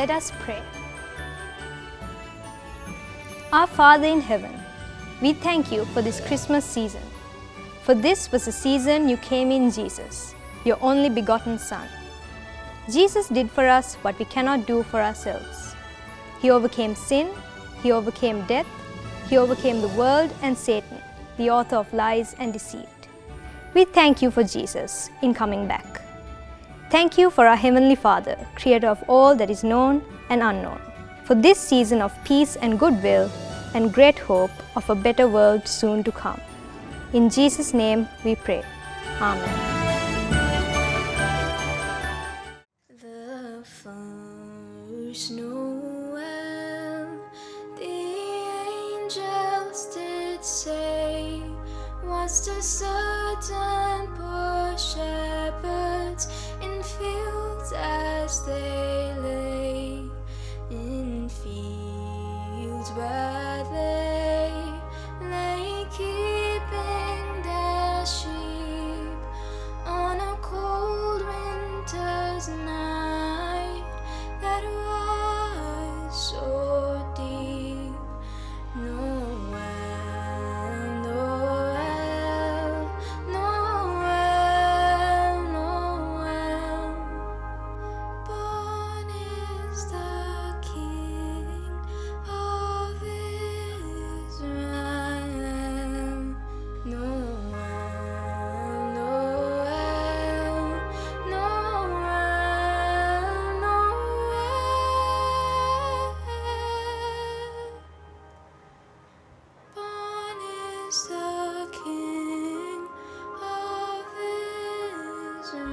Let us pray. Our Father in heaven, we thank you for this Christmas season. For this was the season you came in Jesus, your only begotten Son. Jesus did for us what we cannot do for ourselves. He overcame sin, He overcame death, He overcame the world and Satan, the author of lies and deceit. We thank you for Jesus in coming back. Thank you for our Heavenly Father, Creator of all that is known and unknown, for this season of peace and goodwill and great hope of a better world soon to come. In Jesus' name we pray. Amen. The first Noel, the angels did say, was to certain poor shepherds in fields as they lay, in fields where they lay keeping their sheep on a cold winter's night that was so deep. Noel, Noel, Noel, Noel. Born is the King of Israel. Noel, Noel, Noel, Noel. Born is the King of Israel.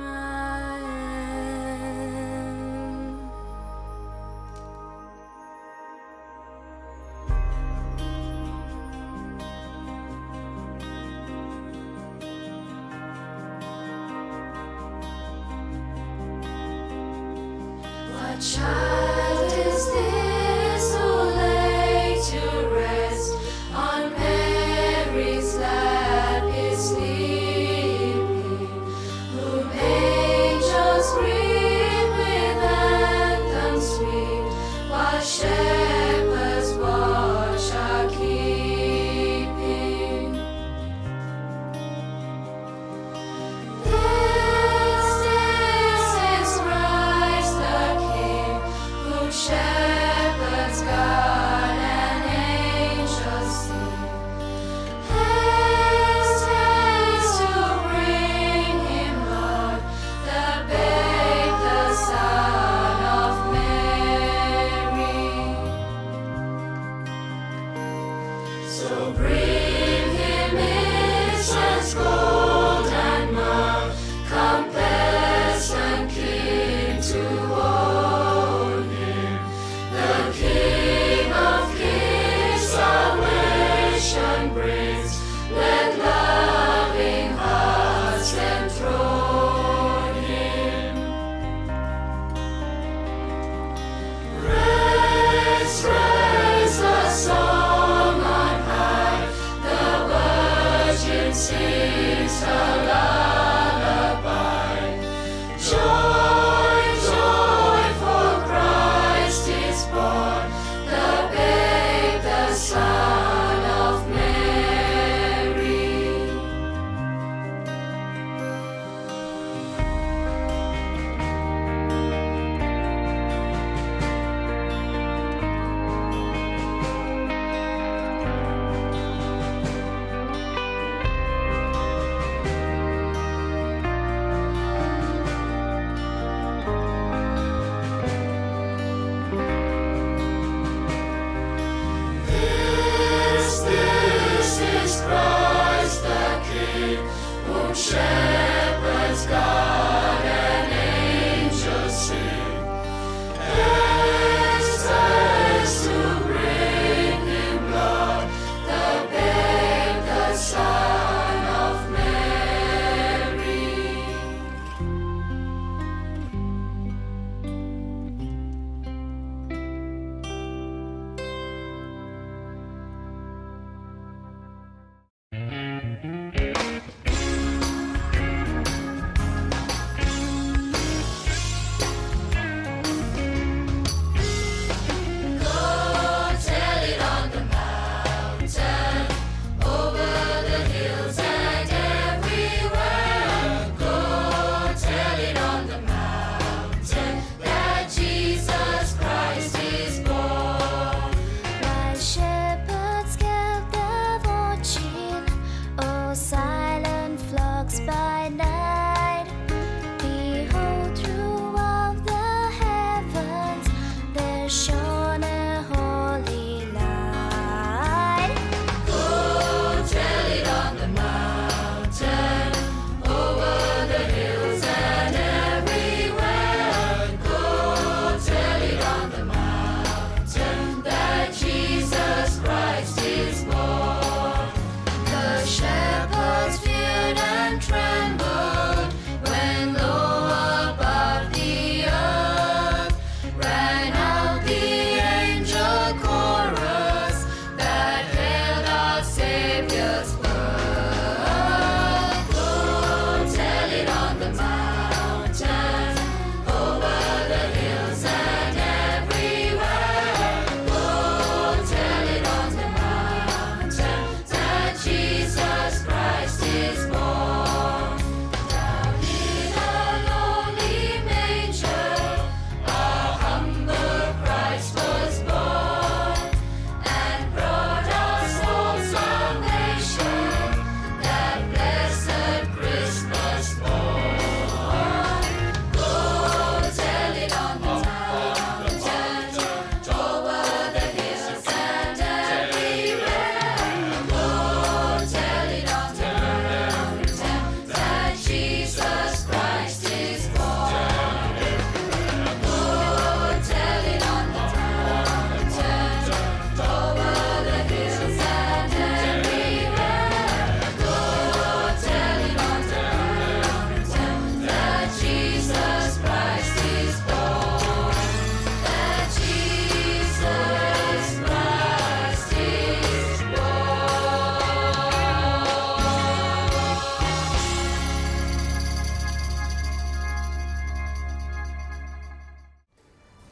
What child is this who lay to rest on Mary's lap is sleeping, whom angels greet with anthems sweet, while shepherds watch are keeping? This is Christ the King, whom shepherds guard and angels sing. Haste, haste to bring him, Lord, the babe, the Son of Mary. So bring him incense, gold, and myrrh, compassion, King, to own him. The King of Kings salvation brings. Let loving hearts enthrone him. Raise, raise a song on high. The Virgin sings her lullaby. Joy, joy, for Christ is born, the babe, the Son of Mary.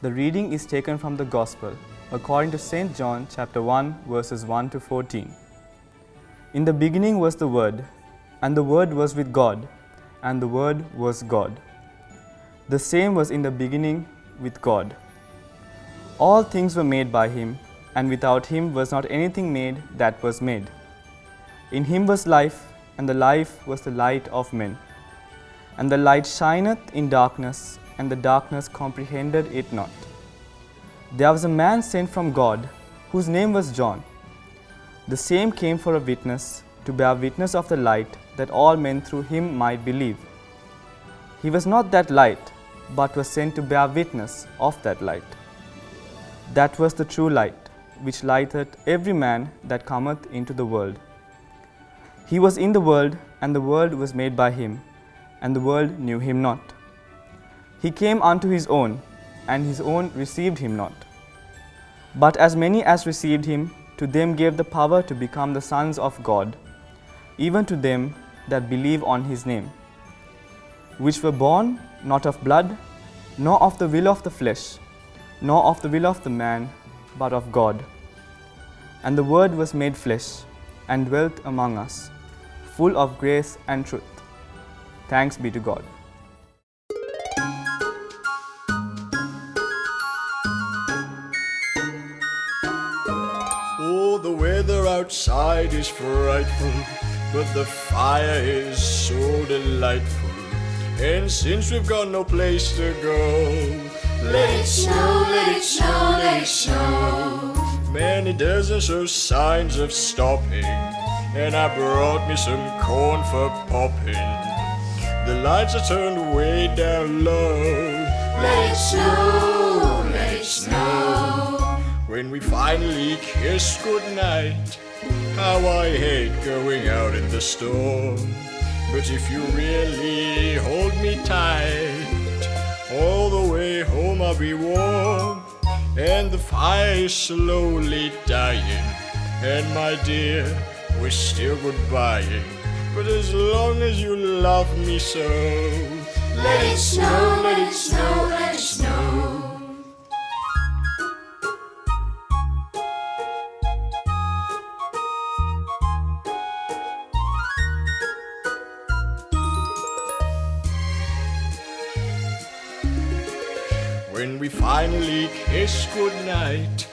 The reading is taken from the Gospel according to St. John chapter 1 verses 1 to 14. In the beginning was the Word, and the Word was with God, and the Word was God. The same was in the beginning with God. All things were made by Him, and without Him was not anything made that was made. In Him was life, and the life was the light of men. And the light shineth in darkness, and the darkness comprehended it not. There was a man sent from God, whose name was John. The same came for a witness, to bear witness of the light, that all men through him might believe. He was not that light, but was sent to bear witness of that light. That was the true light, which lighteth every man that cometh into the world. He was in the world, and the world was made by him, and the world knew him not. He came unto his own, and his own received him not. But as many as received him, to them gave the power to become the sons of God, even to them that believe on his name, which were born not of blood, nor of the will of the flesh, nor of the will of the man, but of God. And the Word was made flesh, and dwelt among us, full of grace and truth. Thanks be to God. Oh, the weather outside is frightful, but the fire is so delightful. And since we've got no place to go, let it snow, let it snow, let it snow. Man, it doesn't show signs of stopping, and I brought me some corn for popping. The lights are turned way down low. Let it snow, let it snow. When we finally kiss goodnight, how I hate going out in the storm. But if you really hold me tight, all the way home I'll be warm. And the fire is slowly dying, and my dear, we're still goodbying. But as long as you love me so, let it snow, let it snow, let it snow. When we finally kiss goodnight,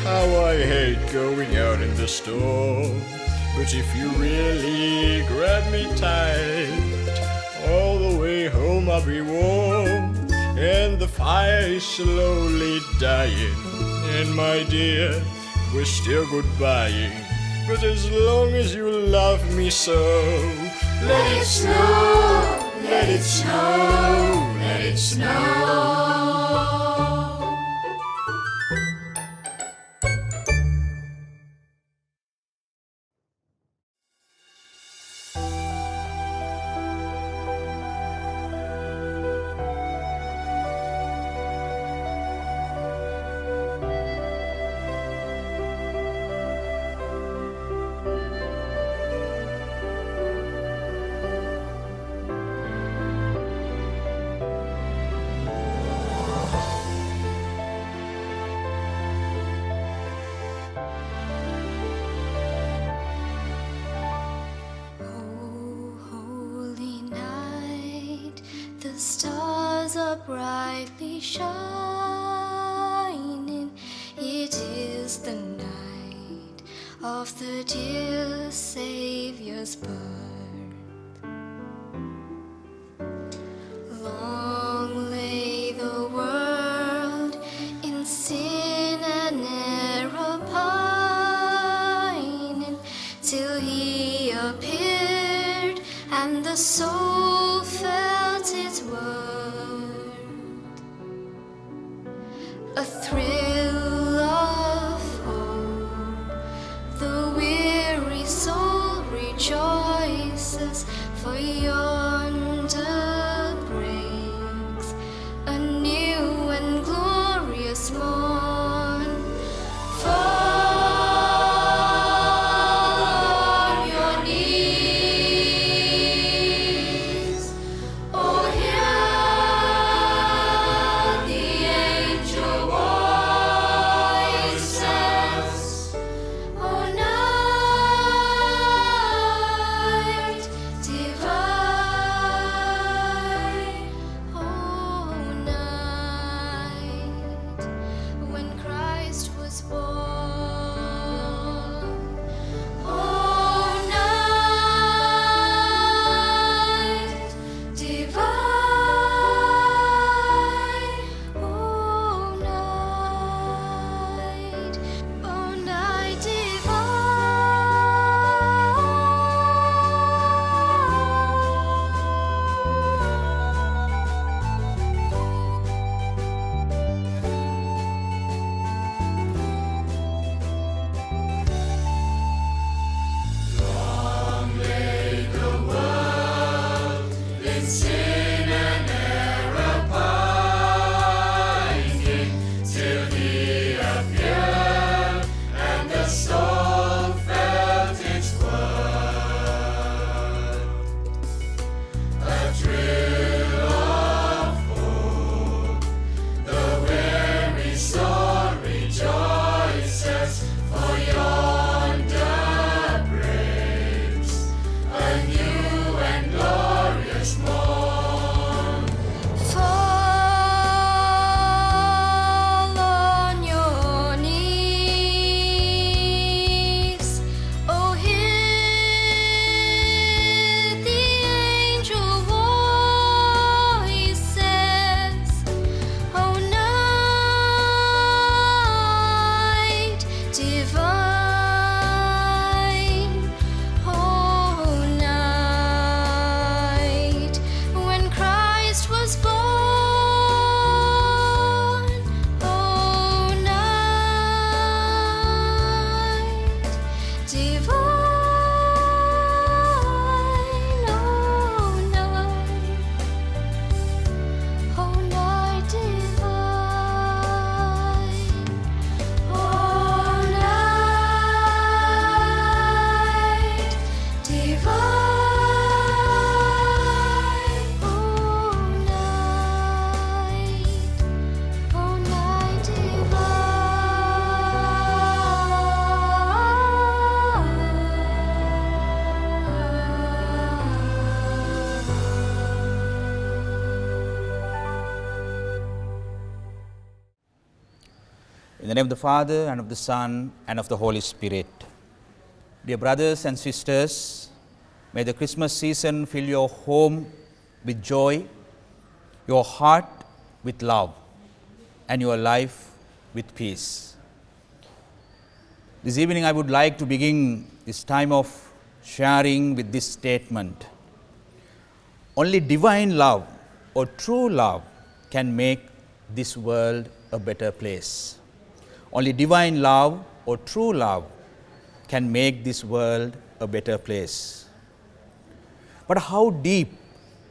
how I hate going out in the storm. But if you really grab me tight, all the way home I'll be warm. And the fire is slowly dying, and my dear, we're still goodbying. But as long as you love me so, let it snow, let it snow, let it snow. The stars are brightly shining. It is the night of the dear Savior's birth. Long lay the world in sin and error pining, till He appeared and the soul felt its worth. A thrill of hope, the weary soul rejoices, for yonder breaks a new and glorious morn. Fall on your knees, oh hear the name of the Father, and of the Son, and of the Holy Spirit. Dear brothers and sisters, may the Christmas season fill your home with joy, your heart with love, and your life with peace. This evening I would like to begin this time of sharing with this statement. Only divine love or true love can make this world a better place. Only divine love or true love can make this world a better place. But how deep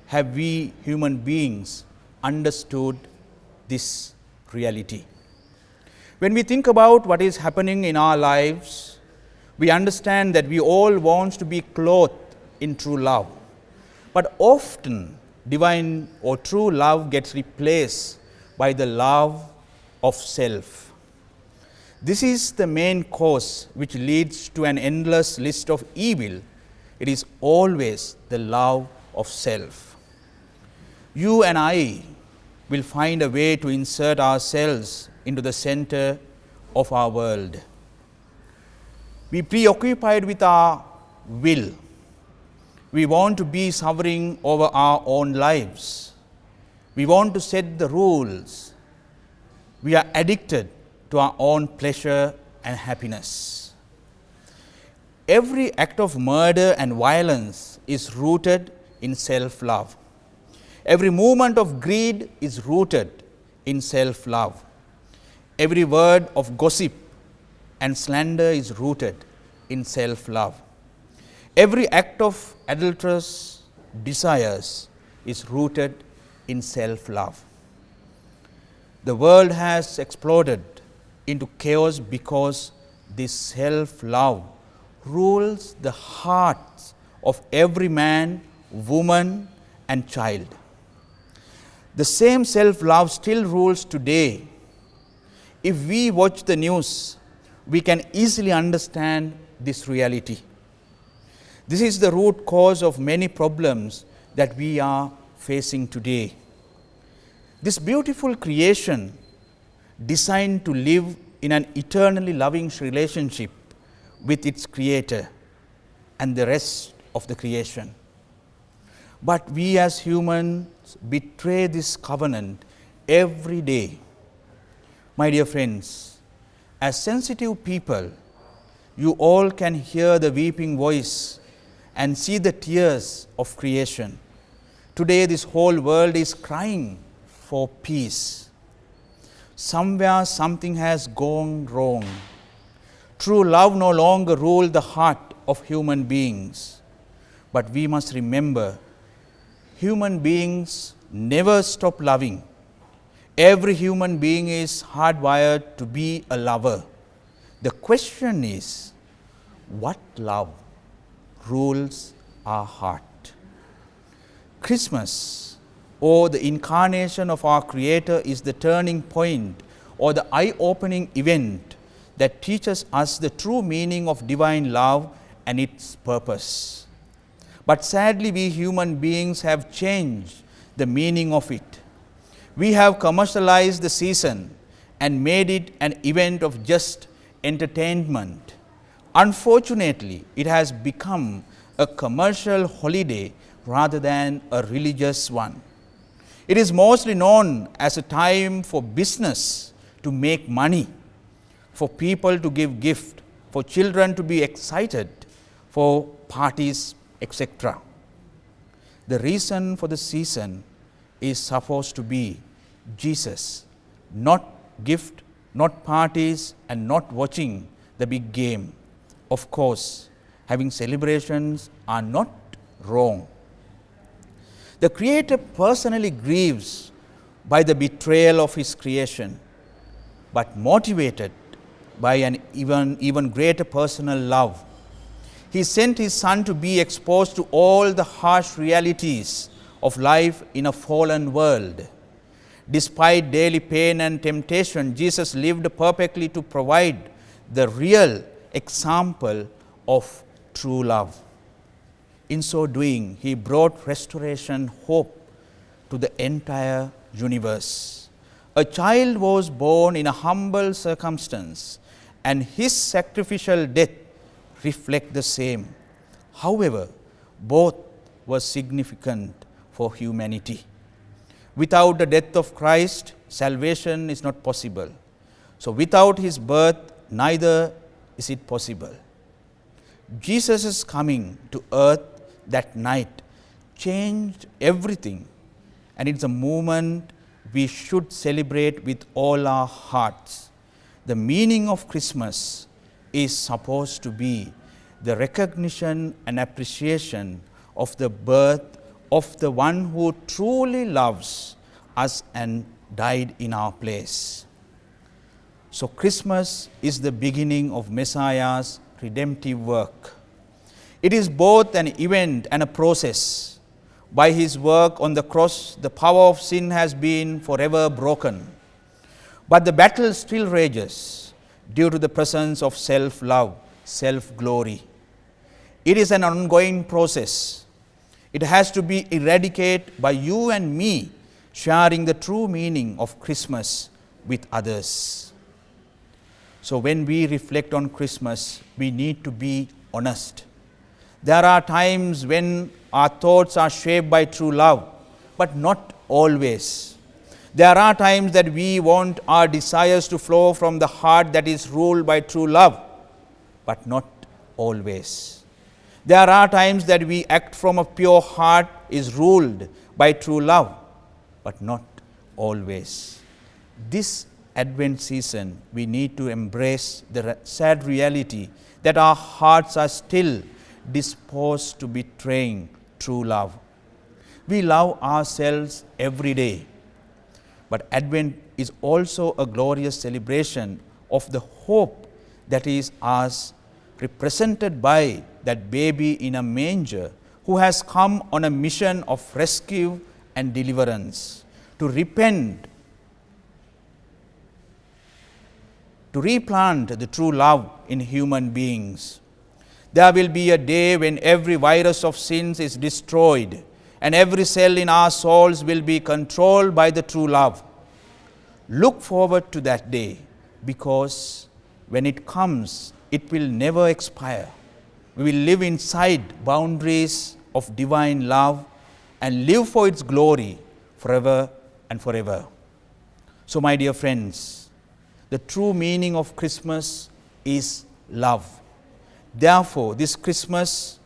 have we human beings understood this reality? When we think about what is happening in our lives, we understand that we all want to be clothed in true love. But often, divine or true love gets replaced by the love of self. This is the main cause which leads to an endless list of evil. It is always the love of self. You and I will find a way to insert ourselves into the center of our world. We preoccupied with our will. We want to be sovereign over our own lives. We want to set the rules. We are addicted to our own pleasure and happiness. Every act of murder and violence is rooted in self-love. Every movement of greed is rooted in self-love. Every word of gossip and slander is rooted in self-love. Every act of adulterous desires is rooted in self-love. The world has exploded into chaos because this self-love rules the hearts of every man, woman, and child. The same self-love still rules today. If we watch the news, we can easily understand this reality. This is the root cause of many problems that we are facing today. This beautiful creation, designed to live in an eternally loving relationship with its Creator and the rest of the creation. But we as humans betray this covenant every day. My dear friends, as sensitive people, you all can hear the weeping voice and see the tears of creation. Today this whole world is crying for peace. Somewhere something has gone wrong. True love no longer rules the heart of human beings. But we must remember, human beings never stop loving. Every human being is hardwired to be a lover. The question is, what love rules our heart? Christmas, or the incarnation of our Creator, is the turning point or the eye-opening event that teaches us the true meaning of divine love and its purpose. But sadly, we human beings have changed the meaning of it. We have commercialized the season and made it an event of just entertainment. Unfortunately, it has become a commercial holiday rather than a religious one. It is mostly known as a time for business to make money, for people to give gifts, for children to be excited, for parties, etc. The reason for the season is supposed to be Jesus, not gift, not parties, and not watching the big game. Of course, having celebrations are not wrong. The Creator personally grieves by the betrayal of His creation, but motivated by an even greater personal love, He sent His Son to be exposed to all the harsh realities of life in a fallen world. Despite daily pain and temptation, Jesus lived perfectly to provide the real example of true love. In so doing, He brought restoration, hope to the entire universe. A child was born in a humble circumstance, and his sacrificial death reflect the same. However, both were significant for humanity. Without the death of Christ, salvation is not possible. So without his birth, neither is it possible. Jesus' coming to earth that night changed everything, and it's a moment we should celebrate with all our hearts. The meaning of Christmas is supposed to be the recognition and appreciation of the birth of the one who truly loves us and died in our place. So Christmas is the beginning of Messiah's redemptive work. It is both an event and a process. By his work on the cross, the power of sin has been forever broken. But the battle still rages due to the presence of self-love, self-glory. It is an ongoing process. It has to be eradicated by you and me sharing the true meaning of Christmas with others. So when we reflect on Christmas, we need to be honest. There are times when our thoughts are shaped by true love, but not always. There are times that we want our desires to flow from the heart that is ruled by true love, but not always. There are times that we act from a pure heart is ruled by true love, but not always. This Advent season, we need to embrace the sad reality that our hearts are still disposed to betraying true love. We love ourselves every day, but Advent is also a glorious celebration of the hope that is ours, represented by that baby in a manger who has come on a mission of rescue and deliverance, to repent, to replant the true love in human beings. There will be a day when every virus of sins is destroyed and every cell in our souls will be controlled by the true love. Look forward to that day, because when it comes, it will never expire. We will live inside boundaries of divine love and live for its glory forever and forever. So, my dear friends, the true meaning of Christmas is love. Therefore, this Christmas,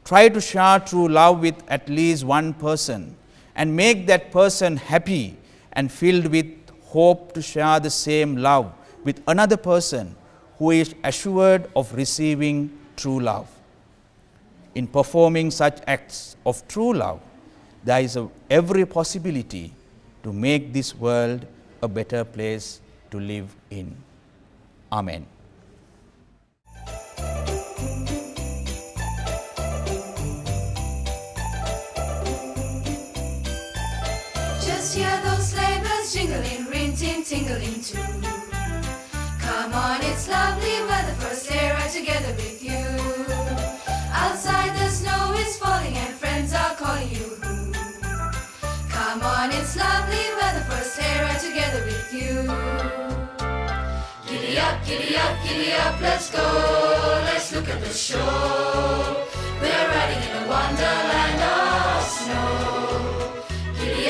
try to share true love with at least one person and make that person happy and filled with hope to share the same love with another person who is assured of receiving true love. In performing such acts of true love, there is every possibility to make this world a better place to live in. Amen. Just hear those sleigh bells jingling, ring-ting, tingling too. Come on, it's lovely weather for a sleigh ride together with you. Outside the snow is falling and friends are calling you. Come on, it's lovely weather for a sleigh ride together with you. Giddy up, let's go. Let's look at the show. We're riding in a wonderland of snow. Giddy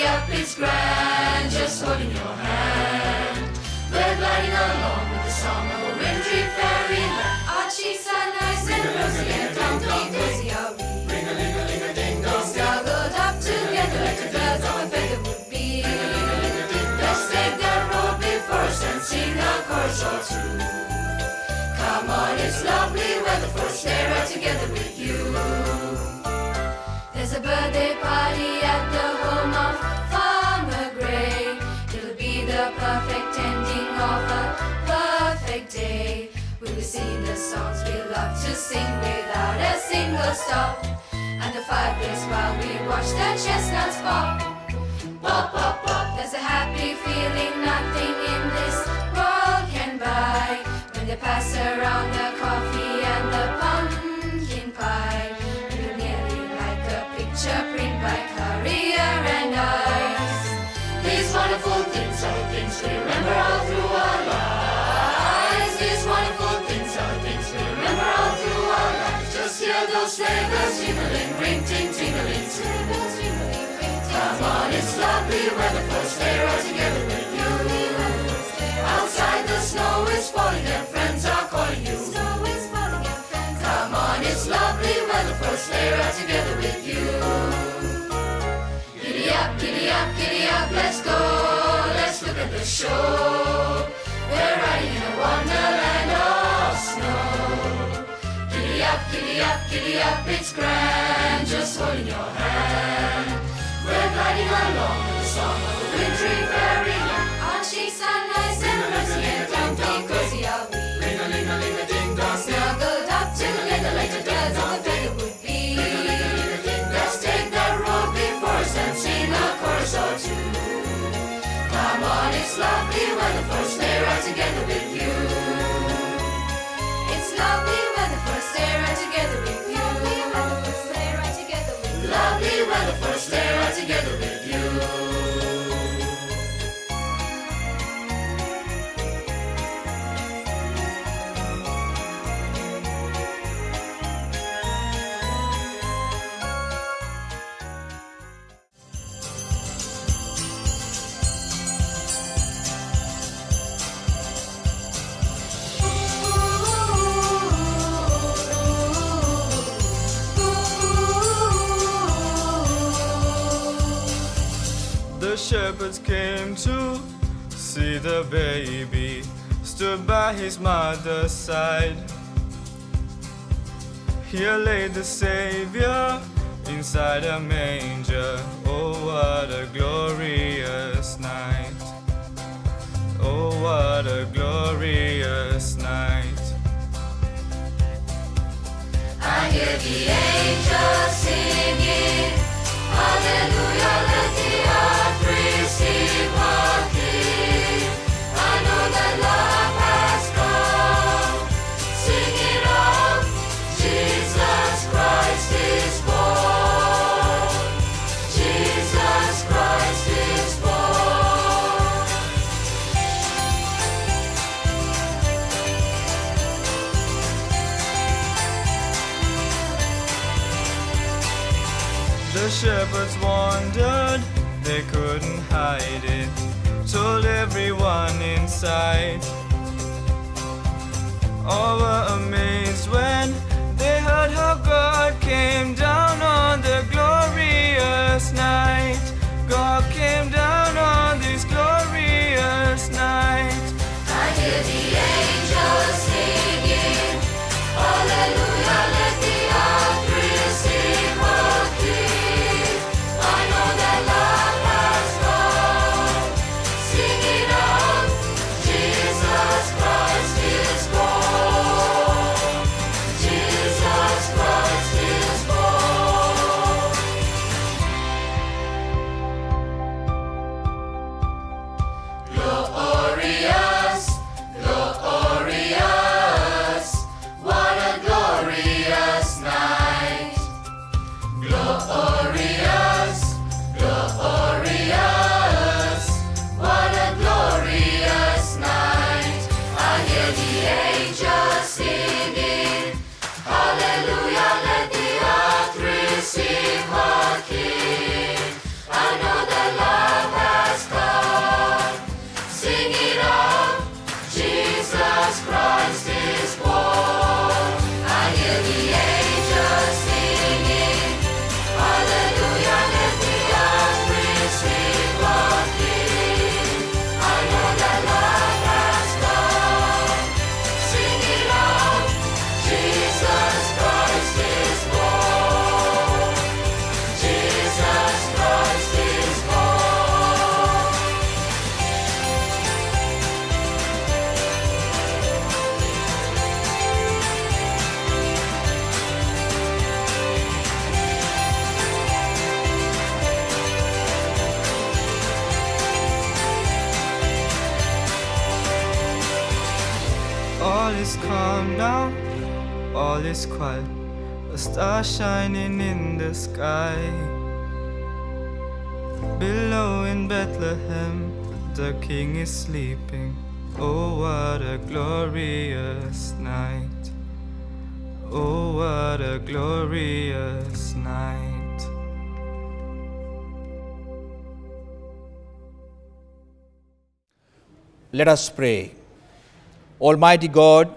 up, it's grand, just holding your hand. We're gliding along with the song of a wintry fairyland. Our cheeks are nice and rosy and comfy, cozy are we. Ring-a-ling-a-ling-a-ding-dong. We snuggled up together like the birds of a feather would be. Let's take the road before us and sing a chorus or two. Come on, it's lovely weather for a sleigh ride together with you. There's a birthday party at the home of Farmer Gray. It'll be the perfect ending of a perfect day. We'll be singing the songs we love to sing without a single stop. At the fireplace while we watch the chestnuts pop. Pop, pop, pop. There's a happy feeling nothing in this world can buy. When they pass around the coffee and the pumpkin pie. It'll nearly like a picture print by Currier and Ives. These wonderful wonderful things are the things we remember all through our lives. These wonderful things are the things we remember all through our lives. Just hear those sleigh bells jingling, ring ting tingling, sleigh bells jingling, ring ting. Come on, it's lovely weather for a sleigh ride together with you. Outside the snow is falling and friends are calling you. Snow is falling and friends. Come on, it's lovely weather for a sleigh ride together with you. Giddy up, let's go. Let's look at the show. We're riding in a wonderland of snow. Giddy up, it's grand. Just holding your hand. We're gliding along with the song of a wintry fairyland. Our cheeks are nice and rosy and comfy, cozy are we. Ring-a-ling-a-ling-a-ding-dong, snuggled up, tingling like the birds on the bed would be. Let's take that road before us and sing a chorus or two. Come on, it's lovely weather for a sleigh ride together with you. It's lovely weather for a sleigh ride together with you. Lovely weather for a sleigh ride together with you. The shepherds came to see the baby, stood by his mother's side. Here lay the Savior inside a manger. Oh, what a glorious night! Oh, what a glorious night! I hear the angels singing, hallelujah, let the earth receive her King. I know that love has come. Sing it out, Jesus Christ is born. Jesus Christ is born. The shepherds wondered, they couldn't hide it, told everyone in sight. All were amazed when they heard how God came down on the glorious night. God came down on this glorious night. I hear the angels singing, hallelujah, let the earth receive her King. I know that love has come. Sing it out, Jesus Christ is born. Jesus Christ is born. Glorious, glorious, what a glorious night. Glorious, glorious, what a glorious night. I hear the angels singing, hallelujah, let the earth receive her King. I know that love has come. Sing it out, Jesus Christ is born. I hear the angels singing, hallelujah, let the earth receive her King. I know that love has come. Sing it out, Jesus Christ is born. Jesus Christ is born. All is calm now, all is quiet, a star shining in the sky. Below in Bethlehem, the King is sleeping. Oh, what a glorious night. Oh, what a glorious night. Let us pray. Almighty God,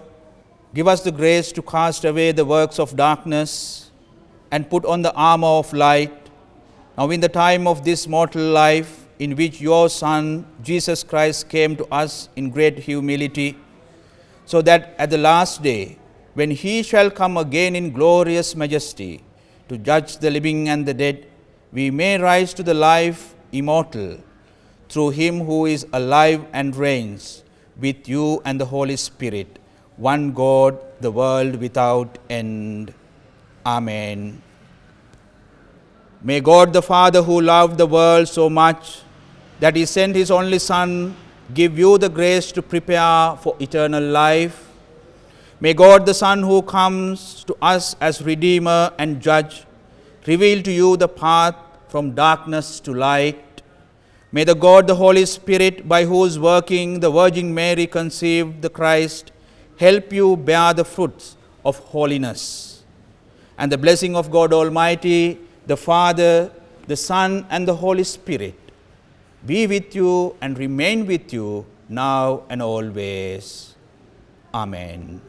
give us the grace to cast away the works of darkness and put on the armor of light, now in the time of this mortal life, in which your Son, Jesus Christ, came to us in great humility, so that at the last day, when he shall come again in glorious majesty to judge the living and the dead, we may rise to the life immortal through him who is alive and reigns with you and the Holy Spirit, one God, the world without end. Amen. May God the Father, who loved the world so much that he sent his only Son, give you the grace to prepare for eternal life. May God the Son, who comes to us as Redeemer and Judge, reveal to you the path from darkness to light. May the God, the Holy Spirit, by whose working the Virgin Mary conceived the Christ, help you bear the fruits of holiness. And the blessing of God Almighty, the Father, the Son, and the Holy Spirit be with you and remain with you now and always. Amen.